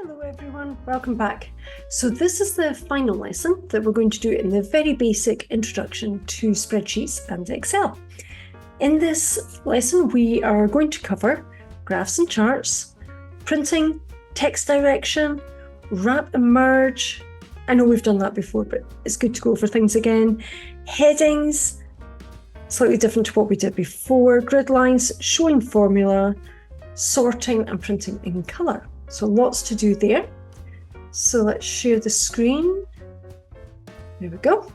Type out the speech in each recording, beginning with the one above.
Hello everyone, welcome back. So this is the final lesson that we're going to do in the very basic introduction to spreadsheets and Excel. In this lesson, we are going to cover graphs and charts, printing, text direction, wrap and merge. I know we've done that before, but it's good to go over things again. Headings, slightly different to what we did before. Grid lines, showing formula, sorting and printing in color. So lots to do there. So let's share the screen. There we go.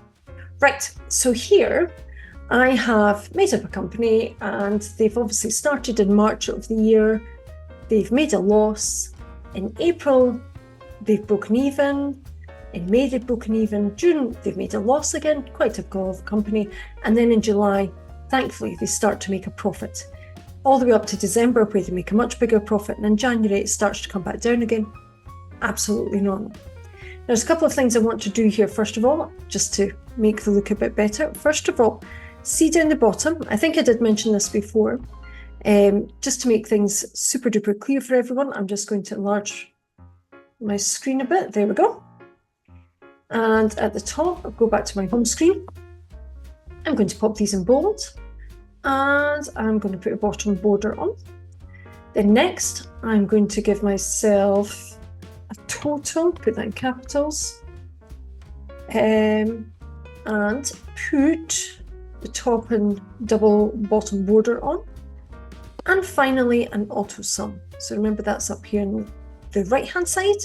Right, so here I have made up a company and they've obviously started in March of the year. They've made a loss. In April, they've broken even. In May, they've broken even. June, they've made a loss again, quite typical of a company. And then in July, thankfully, they start to make a profit. All the way up to December, where they make a much bigger profit, and in January it starts to come back down again. Absolutely normal. There's a couple of things I want to do here, first of all, just to make the look a bit better. First of all, see down the bottom, I think I did mention this before, just to make things super duper clear for everyone, I'm just going to enlarge my screen a bit. There we go. And at the top, I'll go back to my home screen. I'm going to pop these in bold. And I'm going to put a bottom border on. Then next, I'm going to give myself a total, put that in capitals, and put the top and double bottom border on. And finally, an auto sum. So remember that's up here on the right-hand side.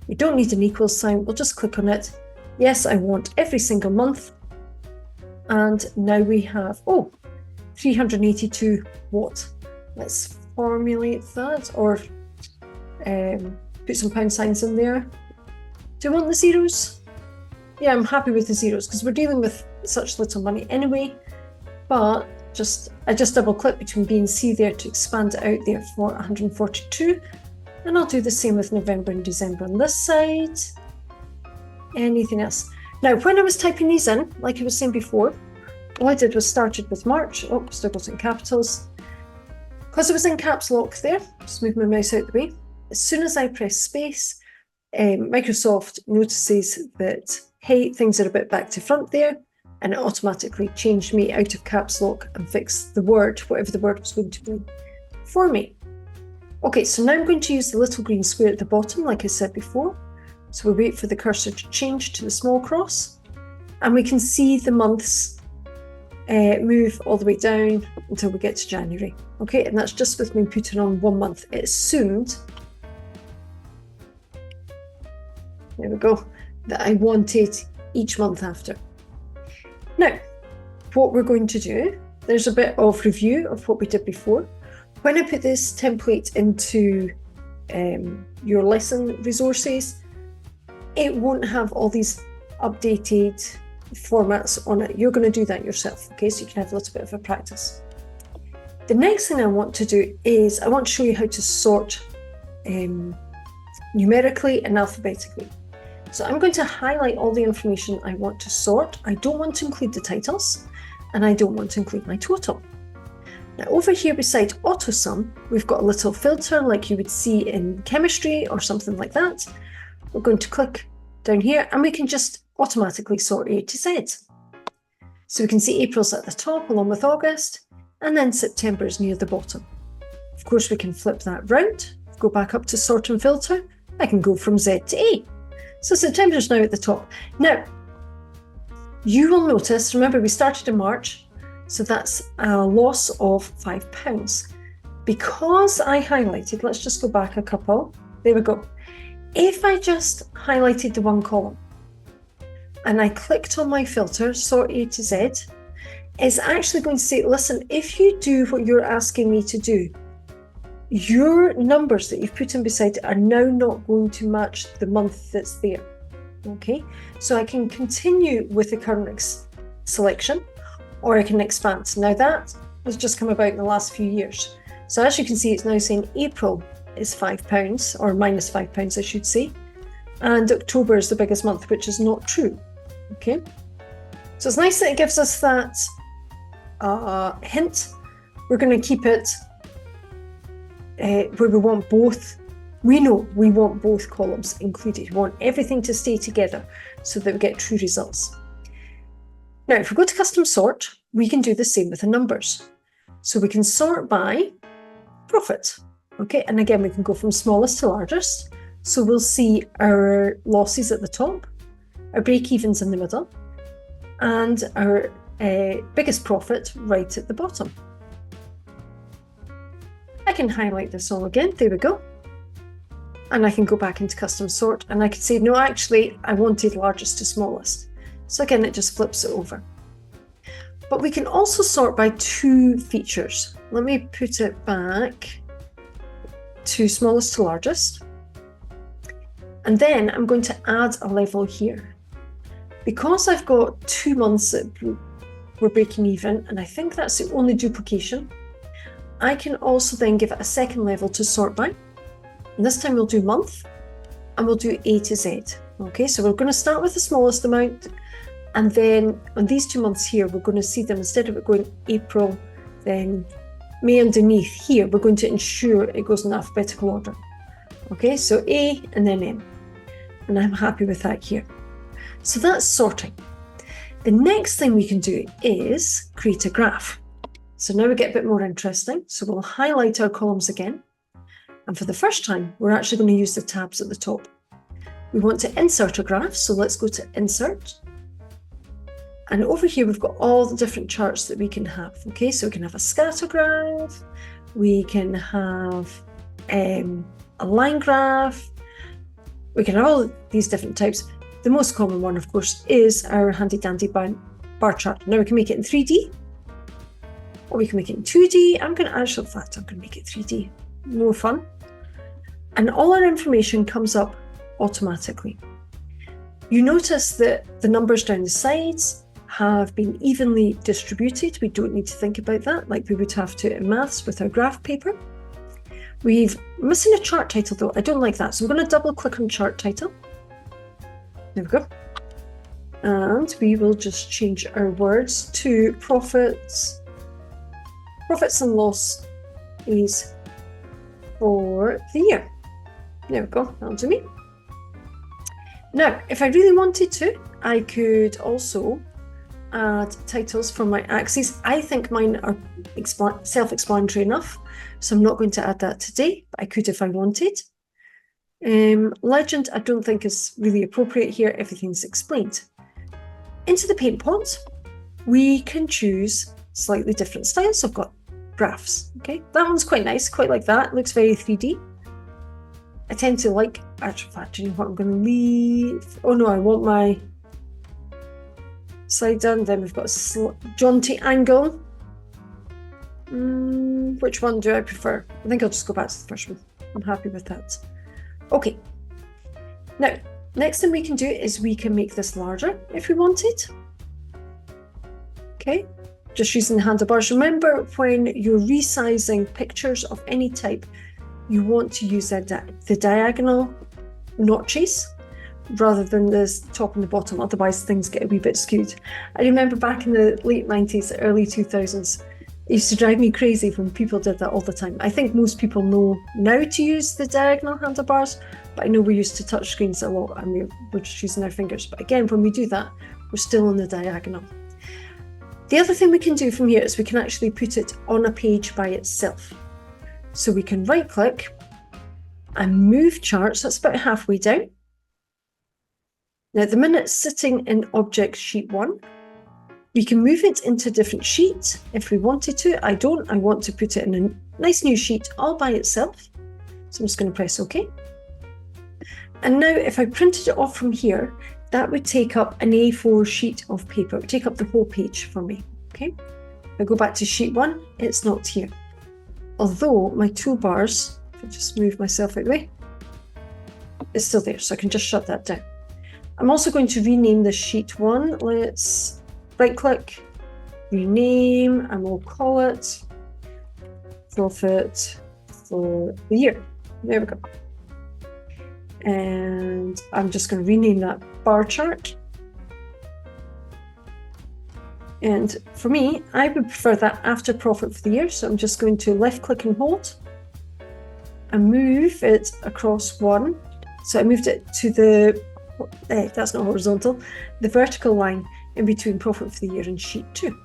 We don't need an equals sign, we'll just click on it. Yes, I want every single month. And now we have, 382 what? Let's formulate that, or put some pound signs in there. Do you want the zeros? Yeah, I'm happy with the zeros because we're dealing with such little money anyway. But I just double click between B and C there to expand it out there for 142. And I'll do the same with November and December on this side. Anything else? Now, when I was typing these in, like I was saying before, all I did was started with March. Oh, still got it in capitals. Because it was in caps lock there, just move my mouse out the way. As soon as I press space, Microsoft notices that, hey, things are a bit back to front there, and it automatically changed me out of caps lock and fixed the word, whatever the word was going to be, for me. Okay, so now I'm going to use the little green square at the bottom, like I said before. So we'll wait for the cursor to change to the small cross, and we can see the months move all the way down until we get to January. Okay, and that's just with me putting on 1 month. It assumed, there we go, that I wanted each month after. Now, what we're going to do, there's a bit of review of what we did before. When I put this template into your lesson resources, it won't have all these updated formats on it. You're going to do that yourself, okay, so you can have a little bit of a practice. The next thing I want to do is I want to show you how to sort numerically and alphabetically. So I'm going to highlight all the information I want to sort. I don't want to include the titles, and I don't want to include my total. Now over here beside auto sum, we've got a little filter like you would see in chemistry or something like that. We're going to click down here and we can just automatically sort A to Z. So we can see April's at the top along with August, and then September is near the bottom. Of course, we can flip that round, go back up to sort and filter. I can go from Z to A. So September is now at the top. Now, you will notice, remember we started in March, so that's a loss of £5. Because I highlighted, let's just go back a couple. There we go. If I just highlighted the one column, and I clicked on my filter, sort A to Z, it's actually going to say, listen, if you do what you're asking me to do, your numbers that you've put in beside it are now not going to match the month that's there. Okay, so I can continue with the current selection, or I can expand. Now that has just come about in the last few years. So as you can see, it's now saying April is £5, or minus £5, I should say. And October is the biggest month, which is not true. Okay, so it's nice that it gives us that hint. We're going to keep it where we want both We know we want both columns included. We want everything to stay together so that we get true results. Now, if we go to custom sort, we can do the same with the numbers. So we can sort by profit. Okay, and again, we can go from smallest to largest. So we'll see our losses at the top, our break-evens in the middle, and our biggest profit right at the bottom. I can highlight this all again. There we go. And I can go back into custom sort, and I can say, no, actually, I wanted largest to smallest. So again, it just flips it over. But we can also sort by two features. Let me put it back to smallest to largest. And then I'm going to add a level here. Because I've got 2 months that we're breaking even, and I think that's the only duplication, I can also then give it a second level to sort by. And this time we'll do month, and we'll do A to Z. Okay, so we're going to start with the smallest amount, and then on these 2 months here, we're going to see them, instead of it going April, then May underneath here, we're going to ensure it goes in alphabetical order. Okay, so A and then M. And I'm happy with that here. So that's sorting. The next thing we can do is create a graph. So now we get a bit more interesting. So we'll highlight our columns again. And for the first time, we're actually going to use the tabs at the top. We want to insert a graph. So let's go to Insert. And over here, we've got all the different charts that we can have. Okay, so we can have a scatter graph. We can have a line graph. We can have all these different types. The most common one, of course, is our handy dandy bar chart. Now we can make it in 3D, or we can make it in 2D. I'm going to make it 3D. More fun. And all our information comes up automatically. You notice that the numbers down the sides have been evenly distributed. We don't need to think about that like we would have to in maths with our graph paper. We're missing a chart title though. I don't like that. So I'm going to double click on chart title. There we go. And we will just change our words to profits and losses for the year. There we go, that'll do me. Now, if I really wanted to, I could also add titles for my axes. I think mine are self-explanatory enough, so I'm not going to add that today, but I could if I wanted. Legend, I don't think is really appropriate here. Everything's explained. Into the paint pot, we can choose slightly different styles. So I've got graphs. Okay, that one's quite nice, quite like that. It looks very 3D. I tend to like, actually, you know what, I'm going to leave. Oh no, I want my side done. Then we've got a jaunty angle. Which one do I prefer? I think I'll just go back to the first one. I'm happy with that. Okay. Now, next thing we can do is we can make this larger if we wanted. Okay. Just using the handlebars. Remember, when you're resizing pictures of any type, you want to use the diagonal notches rather than the top and the bottom, otherwise things get a wee bit skewed. I remember back in the late 90s, early 2000s, it used to drive me crazy when people did that all the time. I think most people know now to use the diagonal handlebars, but I know we're used to touch screens a lot and we're just using our fingers. But again, when we do that, we're still on the diagonal. The other thing we can do from here is we can actually put it on a page by itself. So we can right click and move charts. That's about halfway down. Now, at the minute it's sitting in object sheet 1. We can move it into a different sheet if we wanted to. I don't. I want to put it in a nice new sheet all by itself. So I'm just going to press OK. And now if I printed it off from here, that would take up an A4 sheet of paper. It would take up the whole page for me. Okay. If I go back to sheet 1, it's not here. Although my toolbars, if I just move myself out of the way, it's still there. So I can just shut that down. I'm also going to rename this sheet 1. Let's right click, rename, and we'll call it profit for the year. There we go. And I'm just going to rename that bar chart. And for me, I would prefer that after profit for the year. So I'm just going to left click and hold. and move it across one. So I moved it to the, that's not horizontal, the vertical line in between profit for the year and sheet 2.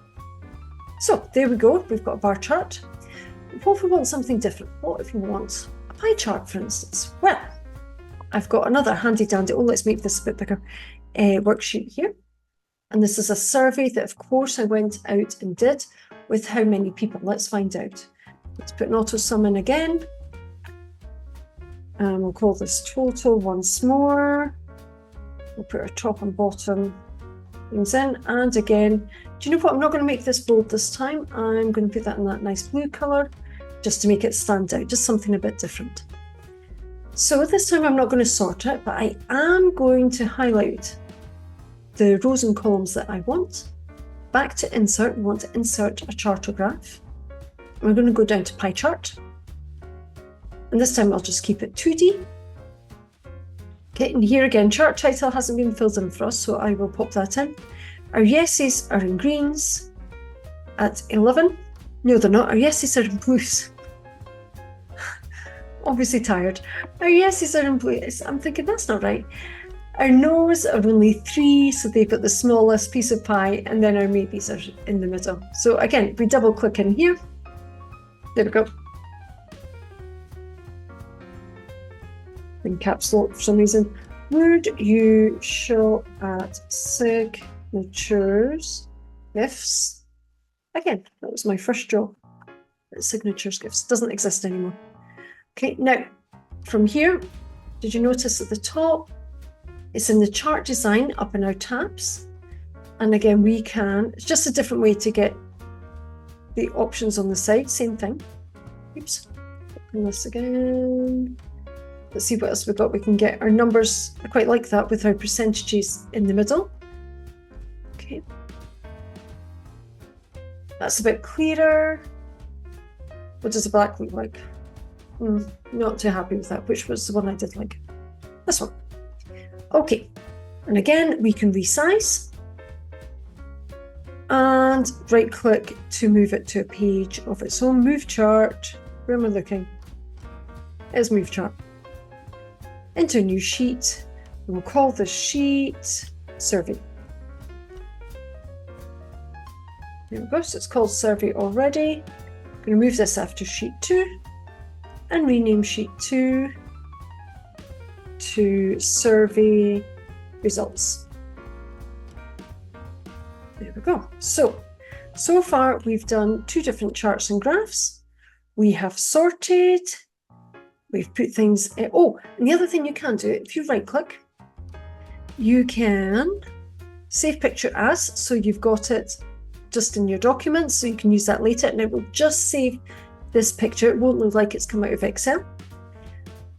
So there we go, we've got a bar chart. What if we want something different? What if we want a pie chart, for instance? Well, I've got another handy dandy, let's make this a bit bigger, worksheet here. And this is a survey that, of course, I went out and did with how many people. Let's find out. Let's put an auto sum in again. And we'll call this total once more. We'll put our top and bottom things in. And again, do you know what? I'm not going to make this bold this time. I'm going to put that in that nice blue color just to make it stand out, just something a bit different. So this time I'm not going to sort it, but I am going to highlight the rows and columns that I want. Back to insert, we want to insert a chart or graph. We're going to go down to pie chart. And this time I'll just keep it 2D. Okay, and here again, chart title hasn't been filled in for us, so I will pop that in. Our yeses are in greens at 11. No, they're not. Our yeses are in blues. Obviously tired. Our yeses are in blues. I'm thinking that's not right. Our no's are only 3, so they've got the smallest piece of pie, and then our maybes are in the middle. So again, we double click in here. There we go. In caps lock for some reason. Would you show at signatures gifts? Again, that was my first job. Signatures gifts doesn't exist anymore. Okay, now from here, did you notice at the top? It's in the chart design up in our tabs. And again, we can, it's just a different way to get the options on the side, same thing. Oops, open this again. Let's see what else we've got. We can get our numbers. I quite like that with our percentages in the middle. Okay. That's a bit clearer. What does the black look like? Not too happy with that. Which was the one I did like? This one. Okay. And again, we can resize. And right click to move it to a page of its own. Move chart. Where am I looking? It's move chart. Into a new sheet. We'll call this sheet survey. There we go. So it's called survey already. I'm going to move this after sheet 2 and rename sheet 2 to survey results. There we go. So far we've done 2 different charts and graphs. We have sorted. We've put things in. Oh, and the other thing you can do, if you right click, you can save picture as, so you've got it just in your documents, so you can use that later, and it will just save this picture. It won't look like it's come out of Excel.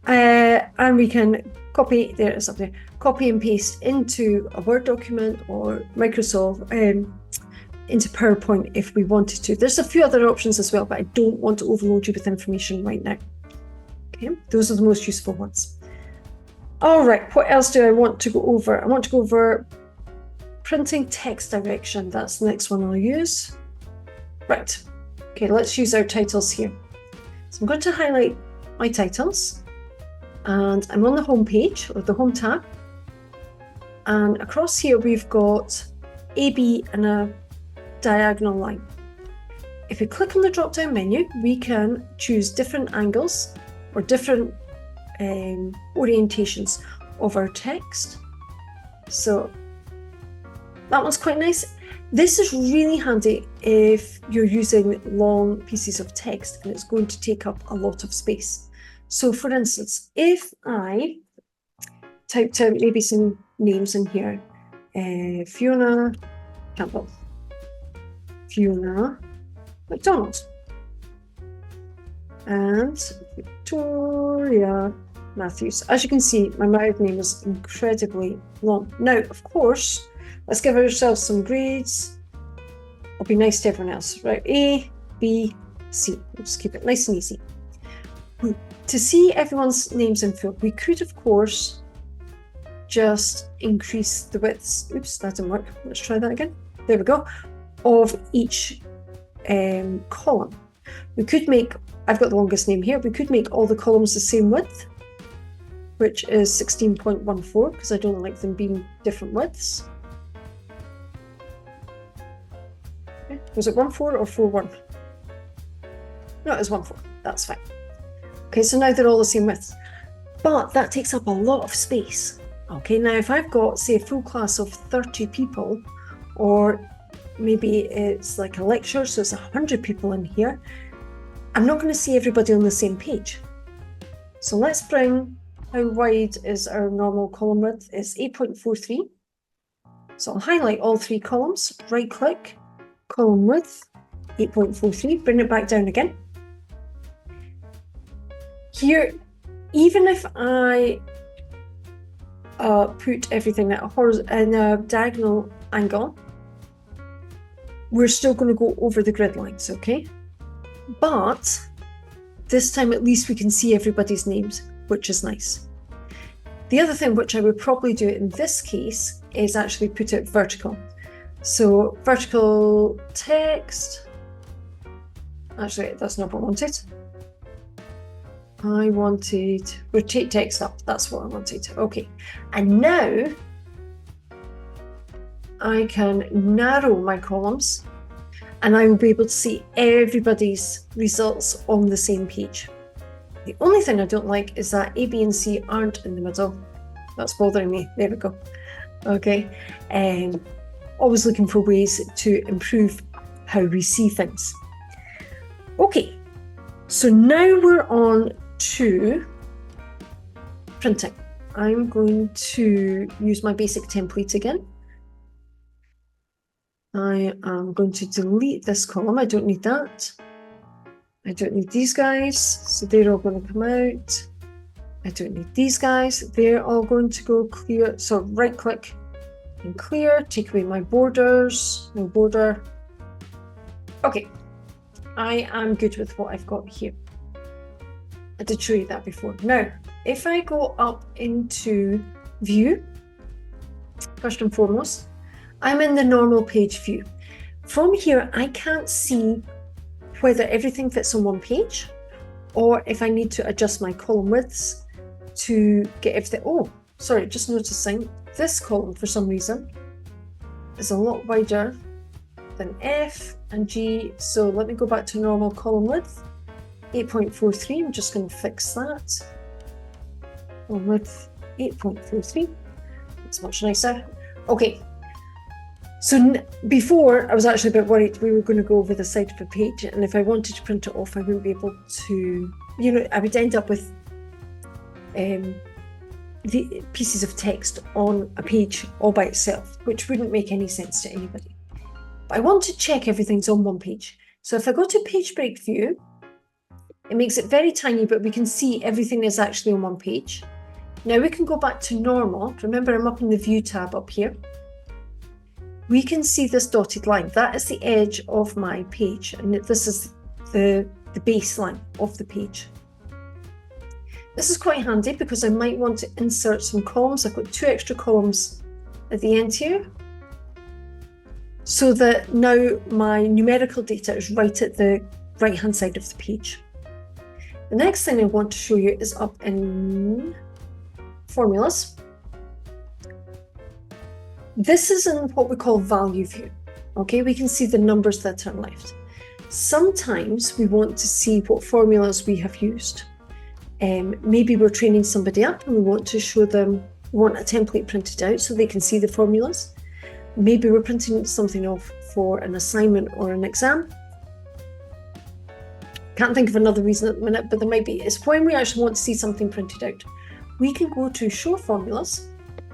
And we can copy, there it's up there, copy and paste into a Word document or Microsoft, into PowerPoint if we wanted to. There's a few other options as well, but I don't want to overload you with information right now. Okay, those are the most useful ones. All right, what else do I want to go over? I want to go over printing text direction. That's the next one I'll use. Right, okay, let's use our titles here. So I'm going to highlight my titles, and I'm on the home page or the home tab. And across here, we've got AB and a diagonal line. If we click on the drop-down menu, we can choose different angles or different orientations of our text. So that one's quite nice. This is really handy if you're using long pieces of text and it's going to take up a lot of space. So for instance, if I typed out maybe some names in here, Fiona Campbell, Fiona McDonald, and Victoria Matthews. As you can see, my married name is incredibly long. Now, of course, let's give ourselves some grades. I'll be nice to everyone else, right? A, B, C. We'll just keep it nice and easy. To see everyone's names in full, we could, of course, just increase the widths. Oops, that didn't work. Let's try that again. There we go. Of each column. We could make I've got the longest name here. We could make all the columns the same width, which is 16.14, because I don't like them being different widths. Okay. Was it 1.4 or 4.1? No, it was 1.4. That's fine. Okay, so now they're all the same width, but that takes up a lot of space. Okay, now if I've got, say, a full class of 30 people, or maybe it's like a lecture, so it's 100 people in here, I'm not going to see everybody on the same page. So let's bring, how wide is our normal column width? It's 8.43. So I'll highlight all three columns, right click, column width, 8.43, bring it back down again. Here, even if I put everything at a diagonal angle, we're still going to go over the grid lines, okay? But this time at least we can see everybody's names, which is nice. The other thing which I would probably do in this case is actually put it vertical. So vertical text, actually that's not what I wanted. I wanted rotate text up, that's what I wanted. Okay, and now I can narrow my columns and I will be able to see everybody's results on the same page. The only thing I don't like is that A, B and C aren't in the middle. That's bothering me. There we go. Okay, always looking for ways to improve how we see things. Okay, so now we're on to printing. I'm going to use my basic template again. I am going to delete this column. I don't need that. I don't need these guys, so they're all going to come out. I don't need these guys. They're all going to go clear. So right click and clear, take away my borders, no border. Okay, I am good with what I've got here. I did show you that before. Now, if I go up into view, first and foremost, I'm in the normal page view. From here, I can't see whether everything fits on one page or if I need to adjust my column widths to get everything. Oh, sorry, just noticing this column for some reason is a lot wider than F and G. So let me go back to normal column width, 8.43. I'm just going to fix that. Column width 8.43. It's much nicer. Okay. So before, I was actually a bit worried we were going to go over the side of a page, and if I wanted to print it off, I wouldn't be able to, you know, I would end up with the pieces of text on a page all by itself, which wouldn't make any sense to anybody. But I want to check everything's on one page. So if I go to page break view, it makes it very tiny, but we can see everything is actually on one page. Now we can go back to normal. Remember, I'm up in the view tab up here. We can see this dotted line. That is the edge of my page, and this is the baseline of the page. This is quite handy because I might want to insert some columns. I've got 2 extra columns at the end here, so that now my numerical data is right at the right-hand side of the page. The next thing I want to show you is up in formulas. This is in what we call value view. Okay, we can see the numbers that are left. Sometimes we want to see what formulas we have used. Maybe we're training somebody up and we want to show them, we want a template printed out so they can see the formulas. Maybe we're printing something off for an assignment or an exam. Can't think of another reason at the minute, but there might be. It's when we actually want to see something printed out. We can go to show formulas.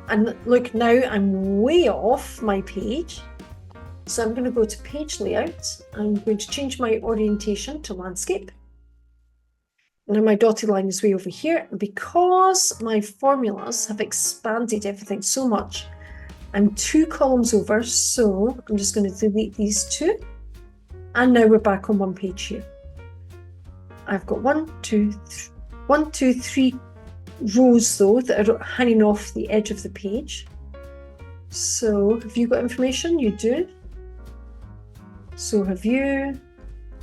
And look, now I'm way off my page. So I'm going to go to page layout. I'm going to change my orientation to landscape. Now my dotted line is way over here. And because my formulas have expanded everything so much, I'm 2 columns over. So I'm just going to delete these 2. And now we're back on one page here. I've got 1, 2, 3 rows though that are hanging off the edge of the page. So have you got information? You do. So have you.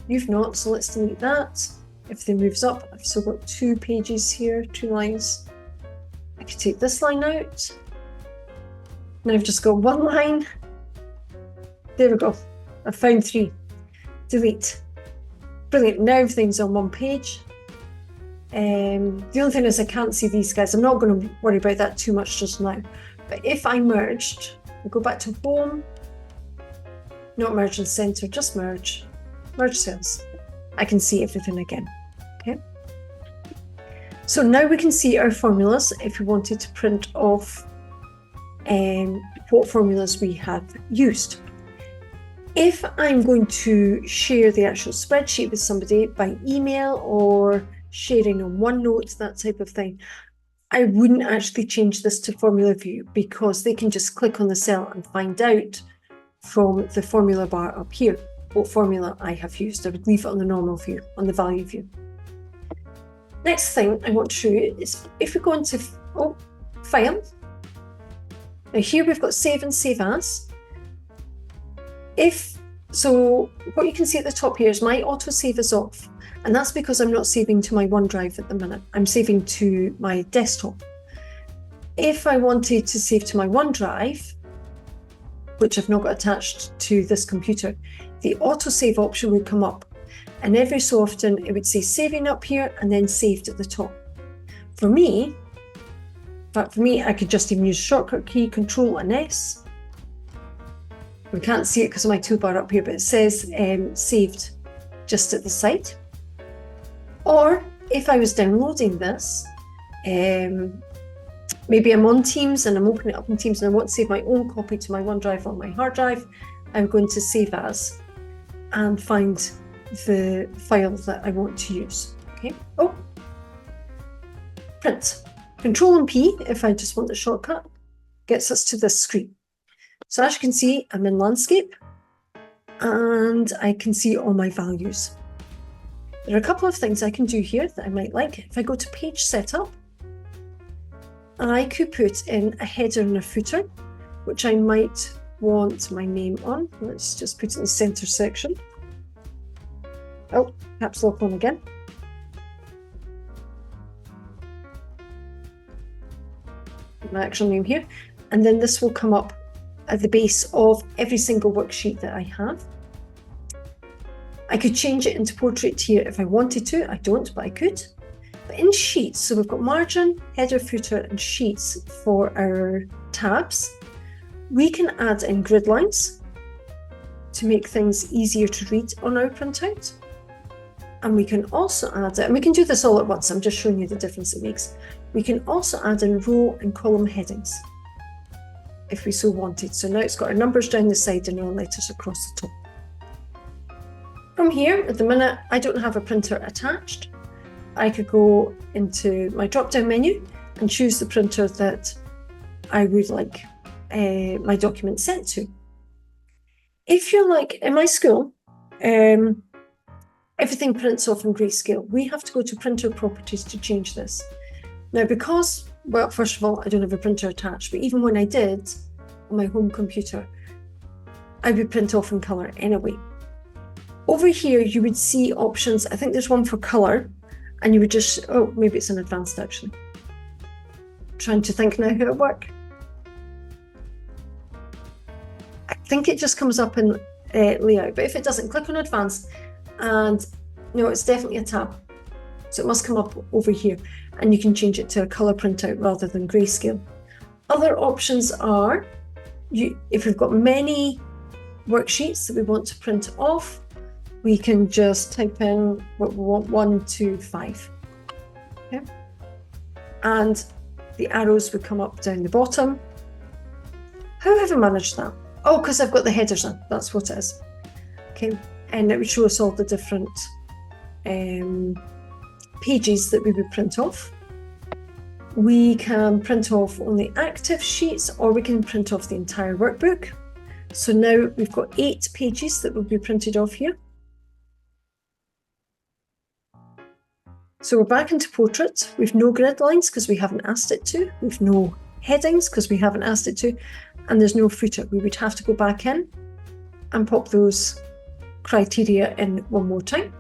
You've not, so let's delete that. everything moves up. I've still got 2 pages here, 2 lines. I could take this line out. Now I've just got 1 line. There we go. I've found 3. Delete. Brilliant. Now everything's on 1 page. The only thing is I can't see these guys. I'm not going to worry about that too much just now. But if I merged, we'll go back to home, not merge and center, just merge cells. I can see everything again. Okay. So now we can see our formulas if we wanted to print off what formulas we have used. If I'm going to share the actual spreadsheet with somebody by email or sharing on OneNote, that type of thing, I wouldn't actually change this to formula view because they can just click on the cell and find out from the formula bar up here what formula I have used. I would leave it on the normal view, on the value view. Next thing I want to show you is if we go into File. Now here we've got Save and Save As. So what you can see at the top here is my autosave is off, and that's because I'm not saving to my OneDrive at the minute. I'm saving to my desktop. If I wanted to save to my OneDrive, which I've not got attached to this computer, the autosave option would come up, and every so often it would say saving up here and then saved at the top. For me, I could just even use shortcut key Control and S. We can't see it because of my toolbar up here, but it says saved just at the side. Or if I was downloading this, maybe I'm on Teams and I'm opening it up in Teams and I want to save my own copy to my OneDrive on my hard drive, I'm going to Save As and find the file that I want to use. Okay. Print. Control and P, if I just want the shortcut, gets us to this screen. So as you can see, I'm in landscape and I can see all my values. There are a couple of things I can do here that I might like. If I go to page setup, I could put in a header and a footer, which I might want my name on. Let's just put it in the center section. Caps lock on again. My actual name here. And then this will come up at the base of every single worksheet that I have. I could change it into portrait here if I wanted to. I don't, but I could. But in sheets, so we've got margin, header, footer, and sheets for our tabs. We can add in grid lines to make things easier to read on our printout. And we can also add it, and we can do this all at once. I'm just showing you the difference it makes. We can also add in row and column headings if we so wanted. So now it's got our numbers down the side and our letters across the top. From here, at the minute, I don't have a printer attached. I could go into my drop-down menu and choose the printer that I would like my document sent to. If you're like in my school, everything prints off in grayscale. We have to go to printer properties to change this. Now, because, well, first of all, I don't have a printer attached, but even when I did on my home computer, I would print off in color anyway. Over here, you would see options. I think there's one for color, and you would just, maybe it's in advanced actually. Trying to think now how it works. I think it just comes up in layout, but if it doesn't, click on advanced, and no, it's definitely a tab. So it must come up over here, and you can change it to a color printout rather than grayscale. Other options are, if we've got many worksheets that we want to print off, we can just type in what we want, 1, 2, 5. Okay. And the arrows would come up down the bottom. How have I managed that? Oh, because I've got the headers in, that's what it is. Okay, and it would show us all the different pages that we would print off. We can print off only active sheets, or we can print off the entire workbook. So now we've got 8 pages that will be printed off here. So we're back into portrait. We've no grid lines because we haven't asked it to. We've no headings because we haven't asked it to. And there's no footer. We would have to go back in and pop those criteria in one more time.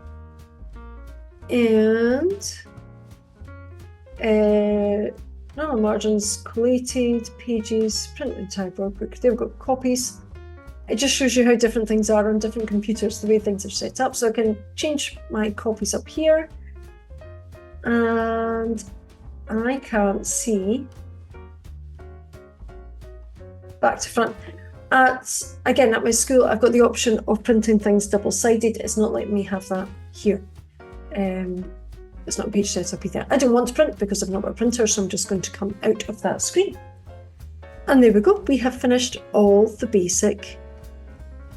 And no margins, collated, pages, print and type workbook. They've got copies. It just shows you how different things are on different computers, the way things are set up. So I can change my copies up here. And I can't see back to front. Again, at my school, I've got the option of printing things double-sided. It's not letting me have that here. It's not a page setup either. I don't want to print because I've not got a printer, so I'm just going to come out of that screen. And there we go. We have finished all the basic,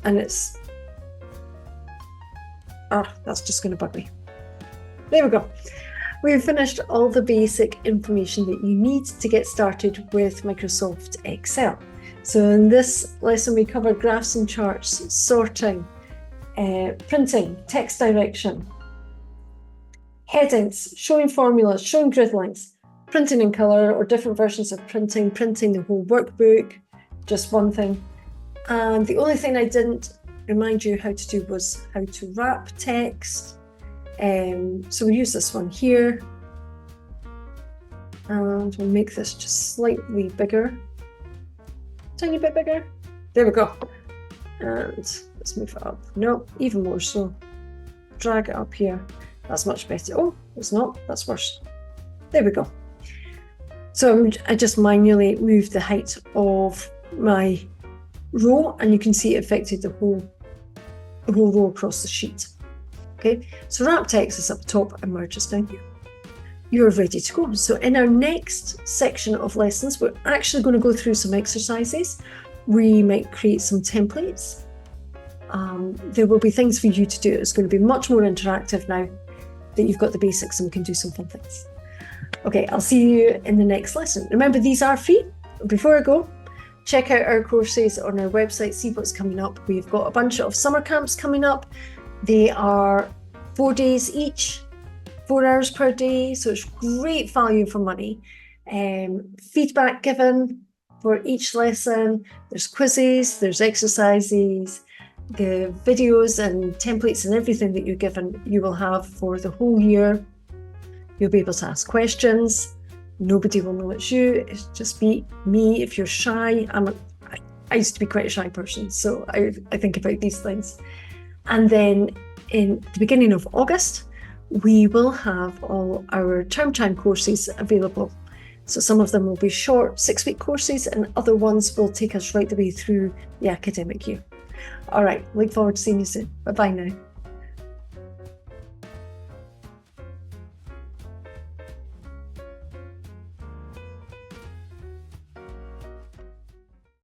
and it's, that's just going to bug me. There we go. We've finished all the basic information that you need to get started with Microsoft Excel. So in this lesson, we covered graphs and charts, sorting, printing, text direction, headings, showing formulas, showing grid lines, printing in color or different versions of printing, printing the whole workbook, just one thing. And the only thing I didn't remind you how to do was how to wrap text. So we'll use this one here. And we'll make this just slightly bigger. Tiny bit bigger. There we go. And let's move it up. No, even more so. Drag it up here. That's much better. Oh, it's not. That's worse. There we go. So I just manually moved the height of my row, and you can see it affected the whole row across the sheet. Okay, so wrap text is up top and merge is down here. You're ready to go. So in our next section of lessons, we're actually going to go through some exercises. We might create some templates. There will be things for you to do. It's going to be much more interactive now that you've got the basics and we can do some fun things. Okay, I'll see you in the next lesson. Remember, these are free. Before I go, check out our courses on our website, see what's coming up. We've got a bunch of summer camps coming up. They are 4 days each, 4 hours per day, so it's great value for money. Feedback given for each lesson. There's quizzes, there's exercises, the videos and templates and everything that you're given, you will have for the whole year. You'll be able to ask questions. Nobody will know it's you. It's just be me. If you're shy, I used to be quite a shy person, so I think about these things. And then in the beginning of August, we will have all our term time courses available. So some of them will be short 6-week courses and other ones will take us right the way through the academic year. All right, look forward to seeing you soon. Bye-bye now.